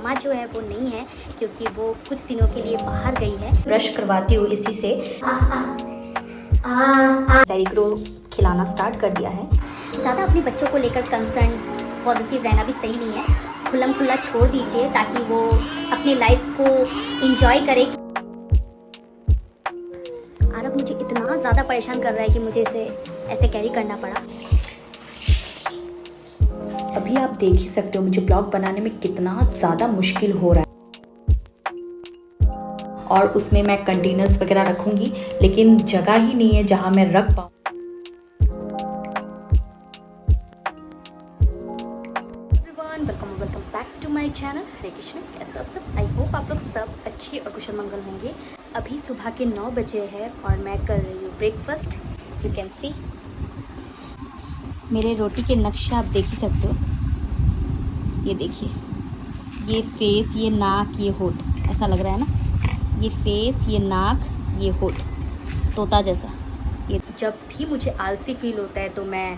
मम्मा जो है वो नहीं है क्योंकि वो कुछ दिनों के लिए बाहर गई है। ब्रश करवाती हूँ इसी से। सैरी को खिलाना स्टार्ट कर दिया है। ज़्यादा अपने बच्चों को लेकर कंसर्न पॉजिटिव रहना भी सही नहीं है। खुल्लम खुल्ला छोड़ दीजिए ताकि वो अपनी लाइफ को एंजॉय करे। आरव मुझे इतना ज़्यादा परेशान कर रहा है कि मुझे इसे ऐसे कैरी करना पड़ा। अभी आप देख ही सकते हो मुझे ब्लॉग बनाने में कितना ज़्यादा मुश्किल हो रहा है। और उसमें मैं कंटेनर्स वगैरह रखूँगी लेकिन जगह ही नहीं है जहाँ मैं रख पाऊँ। Welcome back to my channel Hare Krishna. कैसे आप सब? आई होप आप लोग सब अच्छे और कुशल मंगल होंगे। अभी सुबह के 9 बजे है और मैं कर रही हूँ ब्रेकफास्ट। यू कैन सी मेरे रोटी के नक्शा आप देख ही सकते हो। ये देखिए, ये फेस, ये नाक, ये होठ, ऐसा लग रहा है ना। ये फेस, ये नाक, ये होठ, तोता जैसा। ये जब भी मुझे आलसी फील होता है तो मैं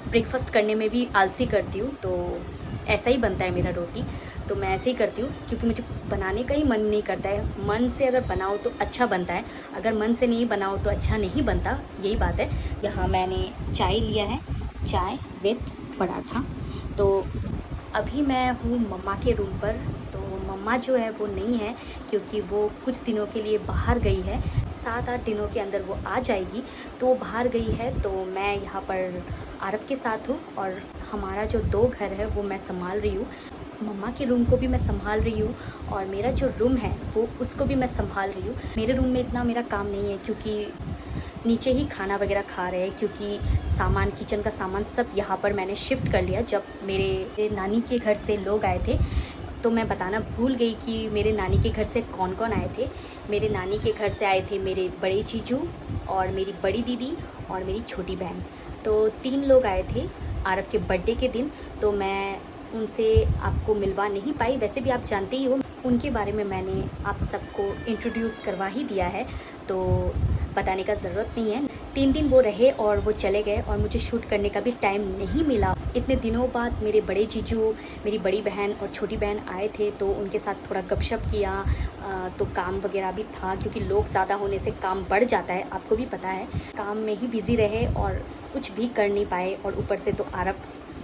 ब्रेकफास्ट करने में भी आलसी करती हूँ। तो ऐसा ही बनता है मेरा रोटी। तो मैं ऐसे ही करती हूँ क्योंकि मुझे बनाने का ही मन नहीं करता है। मन से अगर बनाओ तो अच्छा बनता है, अगर मन से नहीं बनाओ तो अच्छा नहीं बनता। यही बात है। यहाँ मैंने चाय लिया है, चाय विथ पराठा। तो अभी मैं हूँ मम्मा के रूम पर। तो मम्मा जो है वो नहीं है क्योंकि वो कुछ दिनों के लिए बाहर गई है। 7-8 दिनों के अंदर वो आ जाएगी। तो वो बाहर गई है तो मैं यहाँ पर आरव के साथ हूँ और हमारा जो 2 घर है वो मैं संभाल रही हूँ। मम्मा के रूम को भी मैं संभाल रही हूँ और मेरा जो रूम है वो उसको भी मैं संभाल रही हूँ। मेरे रूम में इतना मेरा काम नहीं है क्योंकि नीचे ही खाना वगैरह खा रहे हैं, क्योंकि सामान, किचन का सामान सब यहाँ पर मैंने शिफ्ट कर लिया। जब मेरे नानी के घर से लोग आए थे तो मैं बताना भूल गई कि मेरे नानी के घर से कौन कौन आए थे। मेरे नानी के घर से आए थे मेरे बड़े जीजू और मेरी बड़ी दीदी और मेरी छोटी बहन। तो 3 लोग आए थे आरव के बर्थडे के दिन। तो मैं उनसे आपको मिलवा नहीं पाई। वैसे भी आप जानते ही हो उनके बारे में मैंने आप सबको इंट्रोड्यूस करवा ही दिया है, तो बताने का ज़रूरत नहीं है। 3 दिन वो रहे और वो चले गए और मुझे शूट करने का भी टाइम नहीं मिला। इतने दिनों बाद मेरे बड़े जीजू, मेरी बड़ी बहन और छोटी बहन आए थे तो उनके साथ थोड़ा गपशप किया। तो काम वगैरह भी था क्योंकि लोग ज़्यादा होने से काम बढ़ जाता है, आपको भी पता है। काम में ही बिज़ी रहे और कुछ भी कर नहीं पाए। और ऊपर से तो आरव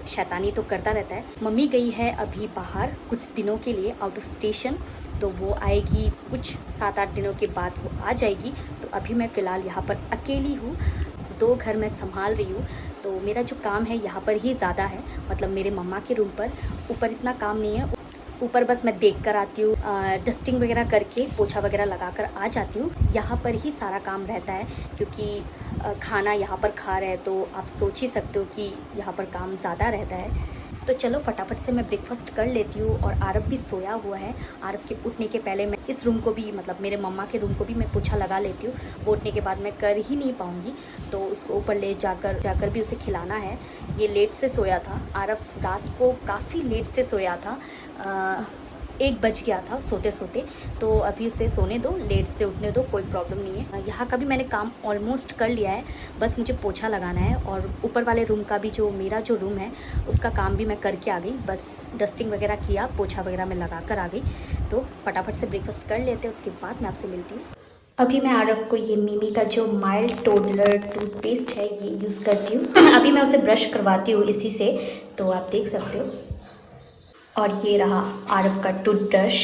शैतानी तो करता रहता है। मम्मी गई है अभी बाहर कुछ दिनों के लिए आउट ऑफ स्टेशन। तो वो आएगी कुछ 7-8 दिनों के बाद वो आ जाएगी। तो अभी मैं फ़िलहाल यहाँ पर अकेली हूँ। 2 घर मैं संभाल रही हूँ। तो मेरा जो काम है यहाँ पर ही ज़्यादा है, मतलब मेरे मम्मा के रूम पर। ऊपर इतना काम नहीं है। ऊपर बस मैं देख कर आती हूँ, डस्टिंग वगैरह करके पोछा वगैरह लगा कर आ जाती हूँ। यहाँ पर ही सारा काम रहता है क्योंकि खाना यहाँ पर खा रहे हैं तो आप सोच ही सकते हो कि यहाँ पर काम ज़्यादा रहता है। तो चलो फटाफट से मैं ब्रेकफास्ट कर लेती हूँ। और आरव भी सोया हुआ है। आरव के उठने के पहले मैं इस रूम को भी, मतलब मेरे मम्मा के रूम को भी मैं पोछा लगा लेती हूँ। वो उठने के बाद मैं कर ही नहीं पाऊँगी तो उसको ऊपर ले जाकर भी उसे खिलाना है। ये लेट से सोया था। आरव रात को काफ़ी लेट से सोया था। 1 बज गया था सोते सोते। तो अभी उसे सोने दो, लेट से उठने दो, कोई प्रॉब्लम नहीं है। यहाँ का भी मैंने काम ऑलमोस्ट कर लिया है, बस मुझे पोछा लगाना है। और ऊपर वाले रूम का भी, जो मेरा जो रूम है उसका काम भी मैं करके आ गई। बस डस्टिंग वगैरह किया, पोछा वगैरह मैं लगा कर आ गई। तो फटाफट से ब्रेकफास्ट कर लेते हैं, उसके बाद मैं आपसे मिलती हूँ। अभी मैं आरव को ये मिमी का जो माइल्ड टोडलर टूथपेस्ट है ये यूज़ करती हूँ। अभी मैं उसे ब्रश करवाती हूँ इसी से, तो आप देख सकते हो। और ये रहा आरव का टूथब्रश,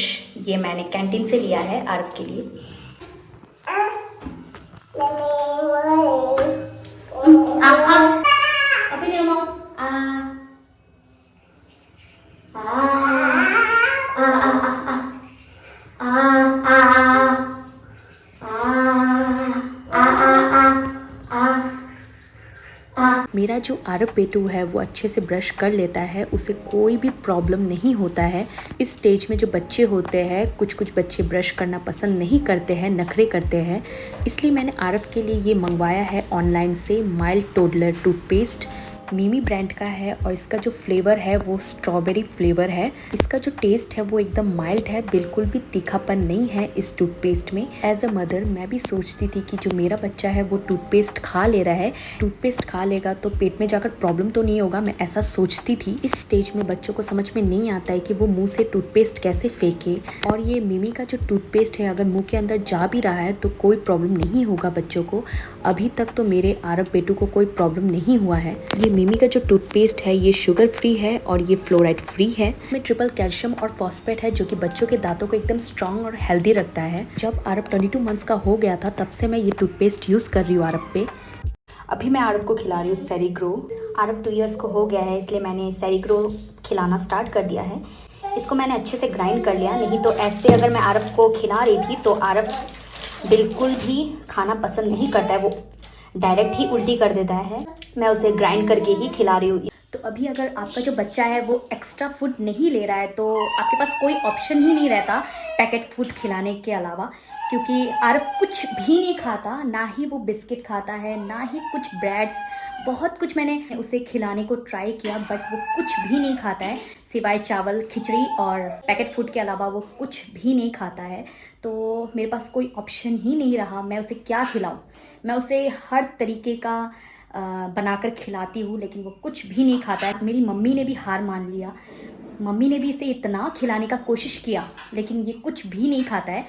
ये मैंने कैंटीन से लिया है आरव के लिए। अभी नहीं माँ। मेरा जो आरव पेटू है वो अच्छे से ब्रश कर लेता है, उसे कोई भी प्रॉब्लम नहीं होता है। इस स्टेज में जो बच्चे होते हैं, कुछ बच्चे ब्रश करना पसंद नहीं करते हैं, नखरे करते हैं। इसलिए मैंने आरव के लिए ये मंगवाया है ऑनलाइन से, माइल्ड टोडलर टूथपेस्ट। मिमी ब्रांड का है और इसका जो फ्लेवर है वो स्ट्रॉबेरी फ्लेवर है। इसका जो टेस्ट है वो एकदम माइल्ड है, बिल्कुल भी तीखापन नहीं है इस टूथपेस्ट में। एज अ मदर मैं भी सोचती थी कि जो मेरा बच्चा है वो टूथपेस्ट खा ले रहा है, टूथपेस्ट खा लेगा तो पेट में जाकर प्रॉब्लम तो नहीं होगा, मैं ऐसा सोचती थी। इस स्टेज में बच्चों को समझ में नहीं आता है कि वो मुंह से टूथपेस्ट कैसे फेंके। और ये मिमी का जो टूथपेस्ट है अगर मुंह के अंदर जा भी रहा है तो कोई प्रॉब्लम नहीं होगा बच्चों को। अभी तक तो मेरे आरव बेटू को कोई प्रॉब्लम नहीं हुआ है। ये मिमी का जो टूथपेस्ट है ये शुगर फ्री है और ये फ्लोराइड फ्री है। इसमें ट्रिपल कैल्शियम और फॉस्फेट है जो कि बच्चों के दांतों को एकदम स्ट्रांग और हेल्दी रखता है। जब आरव 22 मंथ्स का हो गया था तब से मैं ये टूथपेस्ट यूज़ कर रही हूँ आरव पे। अभी मैं आरव को खिला रही हूँ सेरिग्रो। आरव 2 इयर्स को हो गया है इसलिए मैंने सेरिग्रो खिलाना स्टार्ट कर दिया है। इसको मैंने अच्छे से ग्राइंड कर लिया, नहीं तो ऐसे अगर मैं आरव को खिला रही थी तो आरव बिल्कुल भी खाना पसंद नहीं करता है, वो डायरेक्ट ही उल्टी कर देता है। मैं उसे ग्राइंड करके ही खिला रही हूँ। तो अभी अगर आपका जो बच्चा है वो एक्स्ट्रा फूड नहीं ले रहा है तो आपके पास कोई ऑप्शन ही नहीं रहता पैकेट फूड खिलाने के अलावा, क्योंकि आरव कुछ भी नहीं खाता, ना ही वो बिस्किट खाता है ना ही कुछ ब्रेड्स। बहुत कुछ मैंने उसे खिलाने को ट्राई किया बट वो कुछ भी नहीं खाता है, सिवाय चावल खिचड़ी और पैकेट फूड के अलावा वो कुछ भी नहीं खाता है। तो मेरे पास कोई ऑप्शन ही नहीं रहा, मैं उसे क्या खिलाऊं। मैं उसे हर तरीके का बनाकर खिलाती हूँ लेकिन वो कुछ भी नहीं खाता है। मेरी मम्मी ने भी हार मान लिया, मम्मी ने भी इसे इतना खिलाने का कोशिश किया लेकिन ये कुछ भी नहीं खाता है।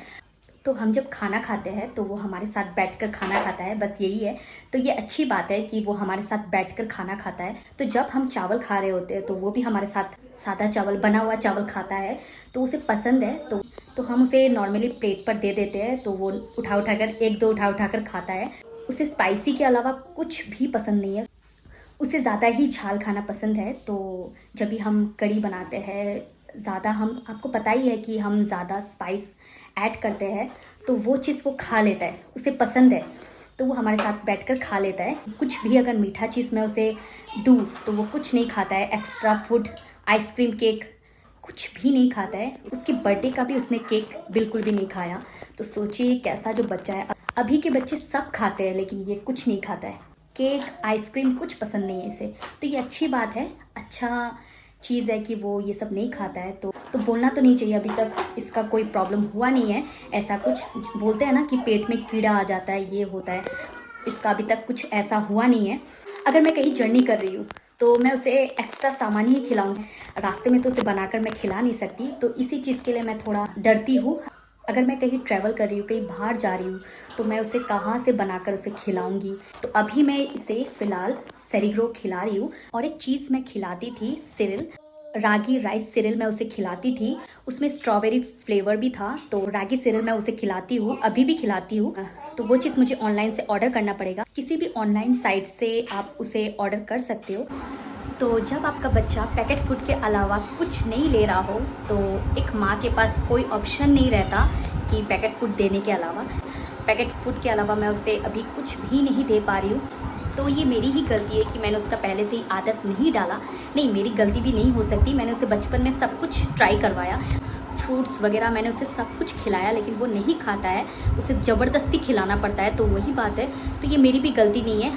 तो हम जब खाना खाते हैं तो वो हमारे साथ बैठकर खाना खाता है, बस यही है। तो ये अच्छी बात है कि वो हमारे साथ बैठकर खाना खाता है। तो जब हम चावल खा रहे होते हैं तो वो भी हमारे साथ सादा चावल, बना हुआ चावल खाता है, तो उसे पसंद है। तो हम उसे नॉर्मली प्लेट पर दे देते हैं तो वो उठाकर 1-2 उठाकर खाता है। उसे स्पाइसी के अलावा कुछ भी पसंद नहीं है, उसे ज़्यादा ही झाल खाना पसंद है। तो जब भी हम कढ़ी बनाते हैं ज़्यादा, हम आपको पता ही है कि हम ज़्यादा स्पाइस ऐड करते हैं तो वो चीज़ वो खा लेता है, उसे पसंद है तो वो हमारे साथ बैठकर खा लेता है। कुछ भी अगर मीठा चीज़ मैं उसे दूँ तो वो कुछ नहीं खाता है। एक्स्ट्रा फूड, आइसक्रीम, केक कुछ भी नहीं खाता है। उसके बर्थडे का भी उसने केक बिल्कुल भी नहीं खाया। तो सोचिए कैसा जो बच्चा है। अभी के बच्चे सब खाते हैं लेकिन ये कुछ नहीं खाता है, केक, आइसक्रीम कुछ पसंद नहीं है इसे। तो ये अच्छी बात है, अच्छा चीज़ है कि वो ये सब नहीं खाता है। तो बोलना तो नहीं चाहिए, अभी तक इसका कोई प्रॉब्लम हुआ नहीं है। ऐसा कुछ बोलते हैं ना कि पेट में कीड़ा आ जाता है, ये होता है, इसका अभी तक कुछ ऐसा हुआ नहीं है। अगर मैं कहीं जर्नी कर रही हूँ तो मैं उसे एक्स्ट्रा सामान ही खिलाऊंगी, रास्ते में तो उसे बनाकर मैं खिला नहीं सकती। तो इसी चीज़ के लिए मैं थोड़ा डरती हूँ। अगर मैं कहीं ट्रैवल कर रही हूँ, कहीं बाहर जा रही हूँ तो मैं उसे कहाँ से बनाकर उसे खिलाऊंगी। तो अभी मैं इसे फ़िलहाल सेरिग्रो खिला रही हूँ। और एक चीज़ मैं खिलाती थी, सीरियल, रागी राइस सीरियल मैं उसे खिलाती थी, उसमें स्ट्रॉबेरी फ्लेवर भी था। तो रागी सीरियल मैं उसे खिलाती हूँ, अभी भी खिलाती हूँ। तो वो चीज़ मुझे ऑनलाइन से ऑर्डर करना पड़ेगा, किसी भी ऑनलाइन साइट से आप उसे ऑर्डर कर सकते हो। तो जब आपका बच्चा पैकेट फूड के अलावा कुछ नहीं ले रहा हो तो एक माँ के पास कोई ऑप्शन नहीं रहता कि पैकेट फूड देने के अलावा। पैकेट फूड के अलावा मैं उसे अभी कुछ भी नहीं दे पा रही हूँ। तो ये मेरी ही गलती है कि मैंने उसका पहले से ही आदत नहीं डाला। नहीं, मेरी गलती भी नहीं हो सकती, मैंने उसे बचपन में सब कुछ ट्राई करवाया, फ्रूट्स वगैरह मैंने उसे सब कुछ खिलाया लेकिन वो नहीं खाता है, उसे ज़बरदस्ती खिलाना पड़ता है। तो वही बात है, तो ये मेरी भी गलती नहीं है।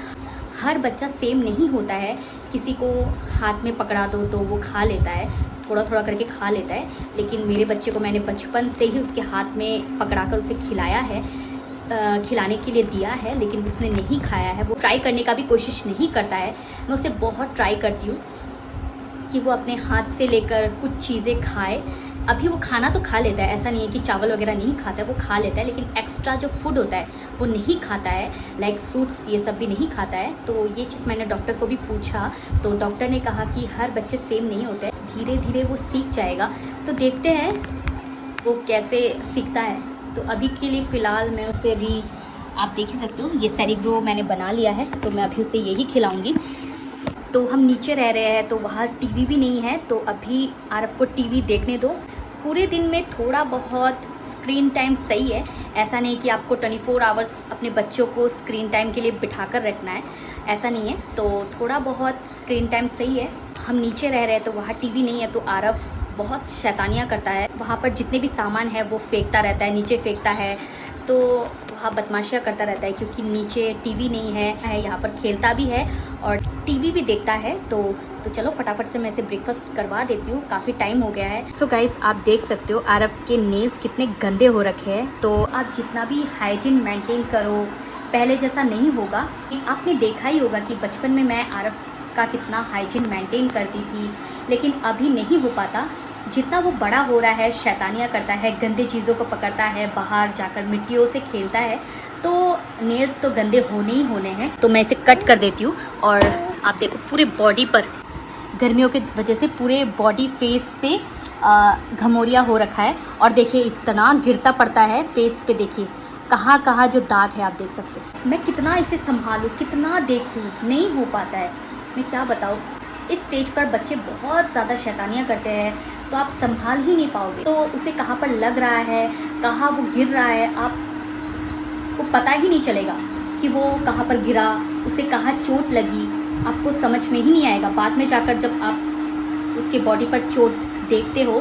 हर बच्चा सेम नहीं होता है, किसी को हाथ में पकड़ा दो तो वो खा लेता है, थोड़ा थोड़ा करके खा लेता है। लेकिन मेरे बच्चे को मैंने बचपन से ही उसके हाथ में पकड़ाकर उसे खिलाया है, खिलाने के लिए दिया है, लेकिन उसने नहीं खाया है। वो ट्राई करने का भी कोशिश नहीं करता है। मैं उसे बहुत ट्राई करती हूँ कि वो अपने हाथ से लेकर कुछ चीज़ें खाए। अभी वो खाना तो खा लेता है, ऐसा नहीं है कि चावल वगैरह नहीं खाता है, वो खा लेता है, लेकिन एक्स्ट्रा जो फूड होता है वो नहीं खाता है, लाइक फ्रूट्स ये सब भी नहीं खाता है। तो ये चीज़ मैंने डॉक्टर को भी पूछा तो डॉक्टर ने कहा कि हर बच्चे सेम नहीं होते, धीरे धीरे वो सीख जाएगा। तो देखते हैं वो कैसे सीखता है। तो अभी के लिए फ़िलहाल मैं उसे, अभी आप देख ही सकते हो, ये सेरिग्रो मैंने बना लिया है तो मैं अभी उसे यही खिलाऊँगी। तो हम नीचे रह रहे हैं तो वहाँ टीवी भी नहीं है, तो अभी आरव को टीवी देखने दो। पूरे दिन में थोड़ा बहुत स्क्रीन टाइम सही है, ऐसा नहीं कि आपको 24 आवर्स अपने बच्चों को स्क्रीन टाइम के लिए बिठा कर रखना है, ऐसा नहीं है। तो थोड़ा बहुत स्क्रीन टाइम सही है। हम नीचे रह रहे हैं तो वहाँ टीवी नहीं है, तो आरव बहुत शैतानियाँ करता है, वहाँ पर जितने भी सामान है वो फेंकता रहता है, नीचे फेंकता है, तो वहाँ बदमाशियाँ करता रहता है, क्योंकि नीचे टीवी नहीं है, यहाँ पर खेलता भी है और टीवी भी देखता है। तो चलो फटाफट से मैं इसे ब्रेकफास्ट करवा देती हूँ, काफ़ी टाइम हो गया है। सो गाइस, आप देख सकते हो आरव के नेल्स कितने गंदे हो रखे हैं। तो आप जितना भी हाइजीन मेंटेन करो, पहले जैसा नहीं होगा। आपने देखा ही होगा कि बचपन में मैं आरव का कितना हाइजीन मेंटेन करती थी, लेकिन अभी नहीं हो पाता। जितना वो बड़ा हो रहा है, शैतानियाँ करता है, गंदे चीज़ों को पकड़ता है, बाहर जाकर मिट्टियों से खेलता है, तो नेल्स तो गंदे होने ही होने हैं। तो मैं इसे कट कर देती हूँ। और आप देखो पूरे बॉडी पर, गर्मियों की वजह से पूरे बॉडी फेस पे घमौरिया हो रखा है। और देखिए इतना गिरता पड़ता है फेस पे, देखिए कहाँ कहाँ जो दाग है आप देख सकते हो। मैं कितना इसे संभालूँ, कितना देखूँ, नहीं हो पाता है। मैं क्या बताऊँ, इस स्टेज पर बच्चे बहुत ज़्यादा शैतानियाँ करते हैं, तो आप संभाल ही नहीं पाओगे। तो उसे कहाँ पर लग रहा है, कहाँ वो गिर रहा है, आपको पता ही नहीं चलेगा कि वो कहाँ पर गिरा, उसे कहाँ चोट लगी, आपको समझ में ही नहीं आएगा। बाद में जाकर जब आप उसके बॉडी पर चोट देखते हो,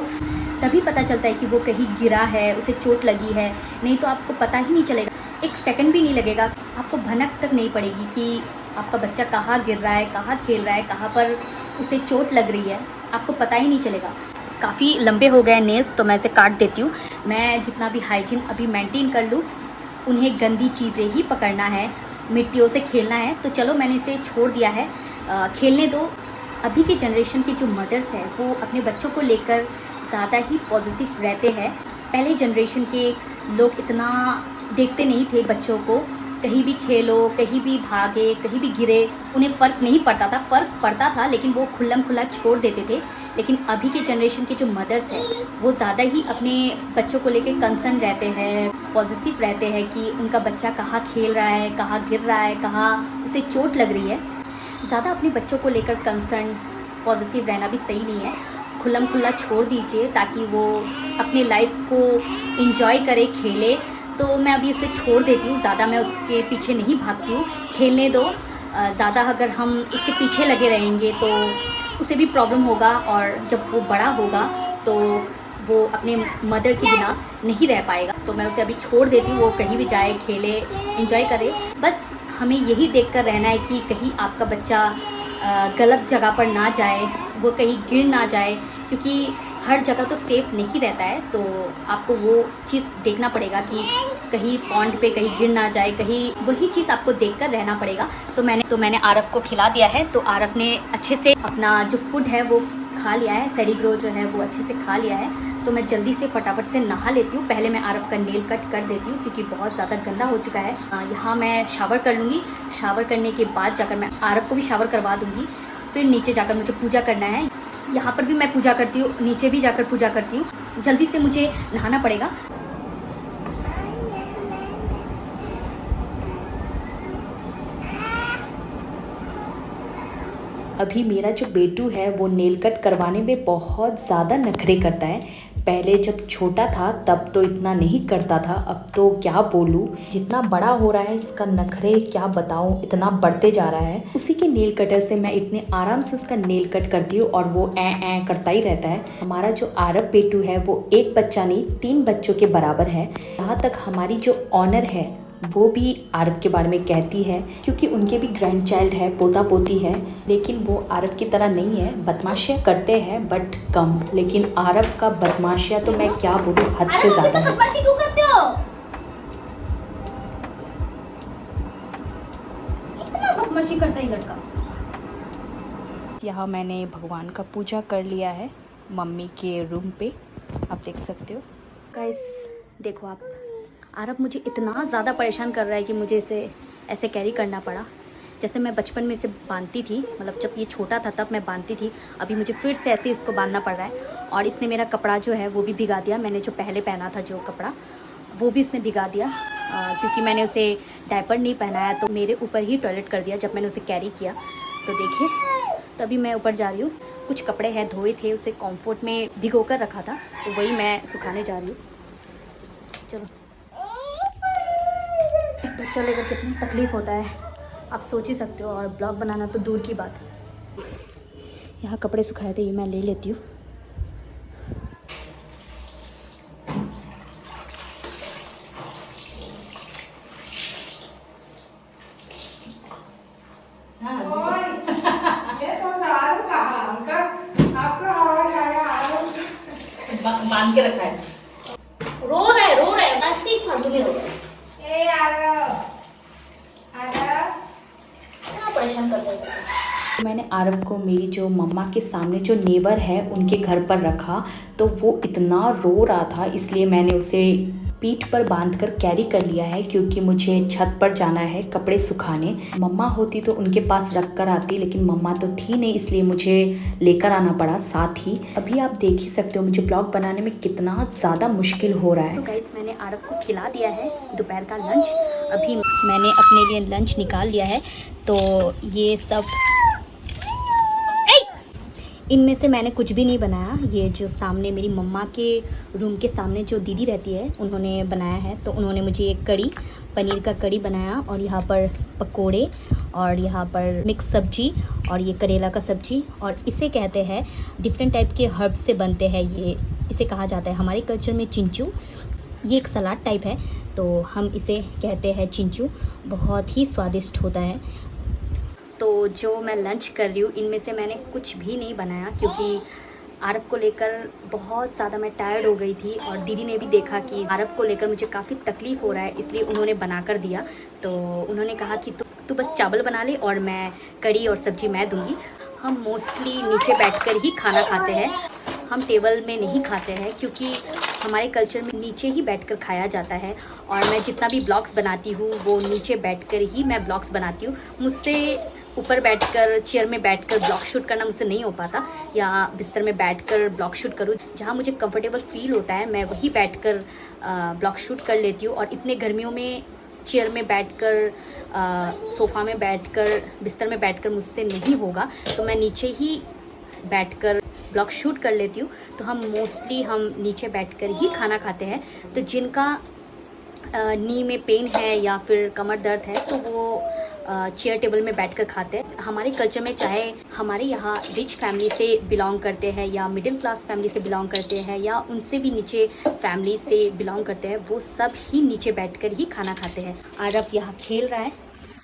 तभी पता चलता है कि वो कहीं गिरा है, उसे चोट लगी है। नहीं तो आपको पता ही नहीं चलेगा, एक सेकंड भी नहीं लगेगा, आपको भनक तक नहीं पड़ेगी कि आपका बच्चा कहाँ गिर रहा है, कहाँ खेल रहा है, कहाँ पर उसे चोट लग रही है, आपको पता ही नहीं चलेगा। काफ़ी लंबे हो गए नेल्स, तो मैं इसे काट देती हूँ। मैं जितना भी हाइजीन अभी मेंटेन कर लूँ, उन्हें गंदी चीज़ें ही पकड़ना है, मिट्टियों से खेलना है। तो चलो मैंने इसे छोड़ दिया है, खेलने दो। अभी की जनरेशन की जो मदर्स हैं वो अपने बच्चों को लेकर ज़्यादा ही पॉजिटिव रहते हैं। पहले जनरेशन के लोग इतना देखते नहीं थे बच्चों को, कहीं भी खेलो, कहीं भी भागे, कहीं भी गिरे, उन्हें फ़र्क नहीं पड़ता था। फ़र्क पड़ता था लेकिन वो खुल्लम खुल्ला छोड़ देते थे। लेकिन अभी के जनरेशन के जो मदर्स हैं वो ज़्यादा ही अपने बच्चों को लेकर कंसर्न रहते हैं, पॉजिटिव रहते हैं कि उनका बच्चा कहाँ खेल रहा है, कहाँ गिर रहा है, कहाँ उसे चोट लग रही है। ज़्यादा अपने बच्चों को लेकर कंसर्न, पॉजिटिव रहना भी सही नहीं है। खुल्लम खुल्ला छोड़ दीजिए ताकि वो अपने लाइफ को इंजॉय करे, खेले। तो मैं अभी इसे छोड़ देती हूँ, ज़्यादा मैं उसके पीछे नहीं भागती हूँ, खेलने दो। ज़्यादा अगर हम उसके पीछे लगे रहेंगे तो उसे भी प्रॉब्लम होगा, और जब वो बड़ा होगा तो वो अपने मदर के बिना नहीं रह पाएगा। तो मैं उसे अभी छोड़ देती हूँ, वो कहीं भी जाए, खेले, एंजॉय करे। बस हमें यही देखकर रहना है कि कहीं आपका बच्चा गलत जगह पर ना जाए, वो कहीं गिर ना जाए, क्योंकि हर जगह तो सेफ़ नहीं रहता है। तो आपको वो चीज़ देखना पड़ेगा कि कहीं पॉन्ड पे कहीं गिर ना जाए, कहीं वही चीज़ आपको देखकर रहना पड़ेगा। तो मैंने आरव को खिला दिया है। तो आरव ने अच्छे से अपना जो फूड है वो खा लिया है, सेरिग्रो जो है वो अच्छे से खा लिया है। तो मैं जल्दी से फटाफट से नहा लेती हूँ। पहले मैं आरव का नेल कट कर देती हूँ क्योंकि बहुत ज़्यादा गंदा हो चुका है। यहाँ मैं शावर कर लूँगी, शावर करने के बाद जाकर मैं आरव को भी शावर करवा दूँगी। फिर नीचे जाकर मुझे पूजा करना है। यहाँ पर भी मैं पूजा करती हूँ, नीचे भी जाकर पूजा करती हूँ। जल्दी से मुझे नहाना पड़ेगा। अभी मेरा जो बेटू है वो नेल कट करवाने में बहुत ज़्यादा नखरे करता है। पहले जब छोटा था तब तो इतना नहीं करता था, अब तो क्या बोलूँ, जितना बड़ा हो रहा है इसका नखरे क्या बताऊँ, इतना बढ़ते जा रहा है। उसी के नेल कटर से मैं इतने आराम से उसका नेल कट करती हूँ और वो ऐ करता ही रहता है। हमारा जो आरव बेटू है वो एक बच्चा नहीं 3 बच्चों के बराबर है। यहाँ तक हमारी जो ऑनर है वो भी आरव के बारे में कहती है, क्योंकि उनके भी ग्रैंड चाइल्ड है, पोता पोती है, लेकिन वो आरव की तरह नहीं है। बदमाशियाँ करते हैं बट कम, लेकिन आरव का बदमाशियाँ तो मैं क्या बोलूँ, हद से ज़्यादा है। बदमाशी क्यों करते हो? इतना बदमाशी करता है लड़का। यहाँ मैंने भगवान का पूजा कर लिया है मम्मी के रूम पे, आप देख सकते हो। गाइस देखो आप, आरव मुझे इतना ज़्यादा परेशान कर रहा है कि मुझे इसे ऐसे कैरी करना पड़ा। जैसे मैं बचपन में इसे बांधती थी, मतलब जब ये छोटा था तब मैं बांधती थी, अभी मुझे फिर से ऐसे इसको बांधना पड़ रहा है। और इसने मेरा कपड़ा जो है वो भी भिगा दिया। मैंने जो पहले पहना था जो कपड़ा वो भी इसने भिगा दिया, क्योंकि मैंने उसे डायपर नहीं पहनाया तो मेरे ऊपर ही टॉयलेट कर दिया जब मैंने उसे कैरी किया। तो देखिए, तो अभी मैं ऊपर जा रही हूँ। कुछ कपड़े हैं धोए थे, उसे कॉम्फर्ट में भिगो कर रखा था, तो वही मैं सुखाने जा रही हूँ। चलो, बच्चा लेकर कितना तकलीफ़ होता है आप सोच ही सकते हो, और ब्लॉग बनाना तो दूर की बात। यहाँ कपड़े सुखाए थे, ये मैं ले लेती हूँ। बांध के रखा है। रो रहा है ऐसे ही फालतू में रो रहा है। इतना परेशान करता है। मैंने आरव को मेरी जो मम्मा के सामने जो नेबर है उनके घर पर रखा, तो वो इतना रो रहा था, इसलिए मैंने उसे पीठ पर बांधकर कैरी कर लिया है, क्योंकि मुझे छत पर जाना है कपड़े सुखाने। मम्मा होती तो उनके पास रख कर आती, लेकिन मम्मा तो थी नहीं, इसलिए मुझे लेकर आना पड़ा साथ ही। अभी आप देख ही सकते हो मुझे ब्लॉग बनाने में कितना ज़्यादा मुश्किल हो रहा है। So guys, मैंने आरव को खिला दिया है दोपहर का लंच। अभी मैंने अपने लिए लंच निकाल लिया है। तो ये सब इनमें से मैंने कुछ भी नहीं बनाया। ये जो सामने मेरी मम्मा के रूम के सामने जो दीदी रहती है उन्होंने बनाया है। तो उन्होंने मुझे एक कड़ी, पनीर का कड़ी बनाया, और यहाँ पर पकोड़े, और यहाँ पर मिक्स सब्जी, और ये करेला का सब्जी, और इसे कहते हैं डिफरेंट टाइप के हर्ब से बनते हैं। ये इसे कहा जाता है हमारे कल्चर में चिंचू। ये एक सलाद टाइप है, तो हम इसे कहते हैं चिंचू। बहुत ही स्वादिष्ट होता है। तो जो मैं लंच कर रही हूँ इनमें से मैंने कुछ भी नहीं बनाया, क्योंकि आरव को लेकर बहुत ज़्यादा मैं टायर्ड हो गई थी, और दीदी ने भी देखा कि आरव को लेकर मुझे काफ़ी तकलीफ़ हो रहा है, इसलिए उन्होंने बना कर दिया। तो उन्होंने कहा कि तू बस चावल बना ले और मैं कड़ी और सब्ज़ी मैं दूँगी। हम मोस्टली नीचे बैठकर ही खाना खाते हैं, हम टेबल में नहीं खाते हैं, क्योंकि हमारे कल्चर में नीचे ही बैठकर खाया जाता है। और मैं जितना भी ब्लॉग्स बनाती हूँ वो नीचे बैठकर ही मैं ब्लॉग्स बनाती हूँ। मुझसे ऊपर बैठकर चेयर में बैठकर ब्लॉग शूट करना मुझसे नहीं हो पाता, या बिस्तर में बैठकर ब्लॉग शूट करूँ। जहाँ मुझे कंफर्टेबल फील होता है मैं वहीं बैठकर ब्लॉग शूट कर लेती हूँ। और इतने गर्मियों में चेयर में बैठकर, सोफ़ा में बैठकर, बिस्तर में बैठकर मुझसे नहीं होगा, तो मैं नीचे ही बैठकर ब्लॉग शूट कर लेती हूँ। तो हम मोस्टली नीचे बैठकर ही खाना खाते हैं। तो जिनका नी में पेन है या फिर कमर दर्द है तो वो चेयर टेबल में बैठकर खाते हैं। हमारे कल्चर में चाहे हमारे यहाँ रिच फैमिली से बिलोंग करते हैं या मिडिल क्लास फैमिली से बिलोंग करते हैं या उनसे भी नीचे फैमिली से बिलोंग करते हैं, वो सब ही नीचे बैठकर ही खाना खाते हैं। आरव यहाँ खेल रहा है,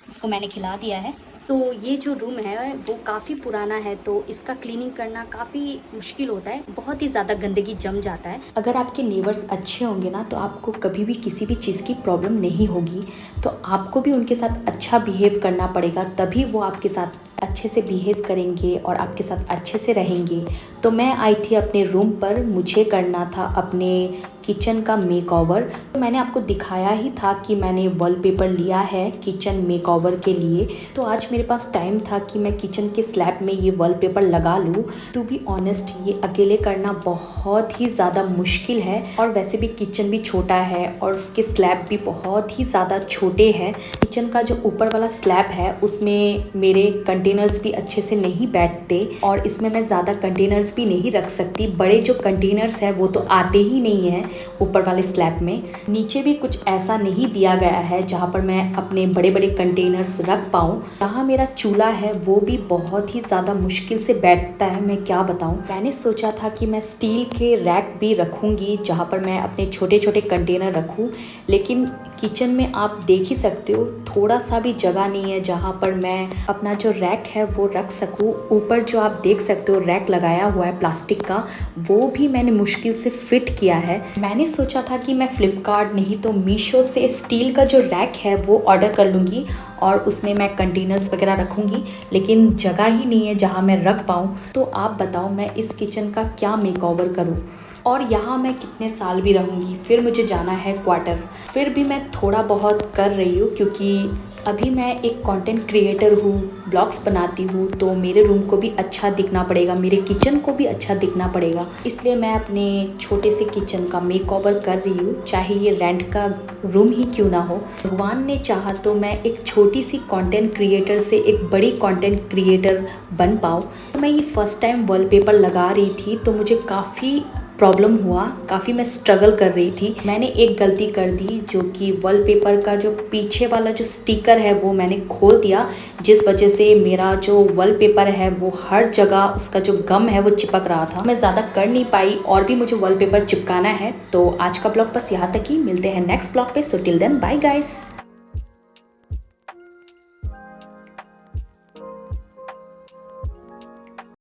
उसको मैंने खिला दिया है। तो ये जो रूम है वो काफ़ी पुराना है, तो इसका क्लीनिंग करना काफ़ी मुश्किल होता है, बहुत ही ज़्यादा गंदगी जम जाता है। अगर आपके नेबर्स अच्छे होंगे ना तो आपको कभी भी किसी भी चीज़ की प्रॉब्लम नहीं होगी। तो आपको भी उनके साथ अच्छा बिहेव करना पड़ेगा, तभी वो आपके साथ अच्छे से बिहेव करेंगे और आपके साथ अच्छे से रहेंगे। तो मैं आई थी अपने रूम पर, मुझे करना था अपने किचन का मेकओवर। तो मैंने आपको दिखाया ही था कि मैंने वॉलपेपर लिया है किचन मेकओवर के लिए। तो आज मेरे पास टाइम था कि मैं किचन के स्लैब में ये वॉलपेपर लगा लूँ। टू बी ऑनेस्ट ये अकेले करना बहुत ही ज़्यादा मुश्किल है, और वैसे भी किचन भी छोटा है और उसके स्लैब भी बहुत ही ज़्यादा छोटे हैं। किचन का जो ऊपर वाला स्लैब है उसमें मेरे कंटेनर्स भी अच्छे से नहीं बैठते, और इसमें मैं ज़्यादा कंटेनर्स भी नहीं रख सकती। बड़े जो कंटेनर्स हैं वो तो आते ही नहीं हैं ऊपर वाले स्लैब में। नीचे भी कुछ ऐसा नहीं दिया गया है जहाँ पर मैं अपने बड़े बड़े कंटेनर्स रख पाऊँ। जहाँ मेरा चूल्हा है वो भी बहुत ही ज़्यादा मुश्किल से बैठता है, मैं क्या बताऊँ। मैंने सोचा था कि मैं स्टील के रैक भी रखूँगी जहाँ पर मैं अपने छोटे छोटे कंटेनर रखूँ, लेकिन किचन में आप देख ही सकते हो थोड़ा सा भी जगह नहीं है जहाँ पर मैं अपना जो रैक है वो रख सकूँ। ऊपर जो आप देख सकते हो रैक लगाया हुआ है प्लास्टिक का, वो भी मैंने मुश्किल से फिट किया है। मैंने सोचा था कि मैं फ्लिपकार्ट नहीं तो मीशो से स्टील का जो रैक है वो ऑर्डर कर लूँगी और उसमें मैं कंटेनर्स वगैरह रखूँगी, लेकिन जगह ही नहीं है जहाँ मैं रख पाऊँ। तो आप बताओ मैं इस किचन का क्या मेकओवर करूँ, और यहाँ मैं कितने साल भी रहूँगी। फिर मुझे जाना है क्वार्टर। फिर भी मैं थोड़ा बहुत कर रही हूँ, क्योंकि अभी मैं एक कंटेंट क्रिएटर हूँ, ब्लॉग्स बनाती हूँ, तो मेरे रूम को भी अच्छा दिखना पड़ेगा, मेरे किचन को भी अच्छा दिखना पड़ेगा। इसलिए मैं अपने छोटे से किचन का मेकओवर कर रही हूँ, चाहे ये रेंट का रूम ही क्यों ना हो। भगवान ने चाहा तो मैं एक छोटी सी कंटेंट क्रिएटर से एक बड़ी कंटेंट क्रिएटर बन पाऊँ। तो मैं ये फर्स्ट टाइम वॉलपेपर लगा रही थी तो मुझे काफ़ी प्रॉब्लम हुआ, काफ़ी मैं स्ट्रगल कर रही थी। मैंने एक गलती कर दी, जो कि वॉलपेपर का जो पीछे वाला जो स्टिकर है वो मैंने खोल दिया, जिस वजह से मेरा जो वॉलपेपर है वो हर जगह उसका जो गम है वो चिपक रहा था। मैं ज़्यादा कर नहीं पाई और भी मुझे वॉलपेपर चिपकाना है। तो आज का ब्लॉग बस यहाँ तक ही, मिलते हैं नेक्स्ट ब्लॉग पे। So till then bye guys.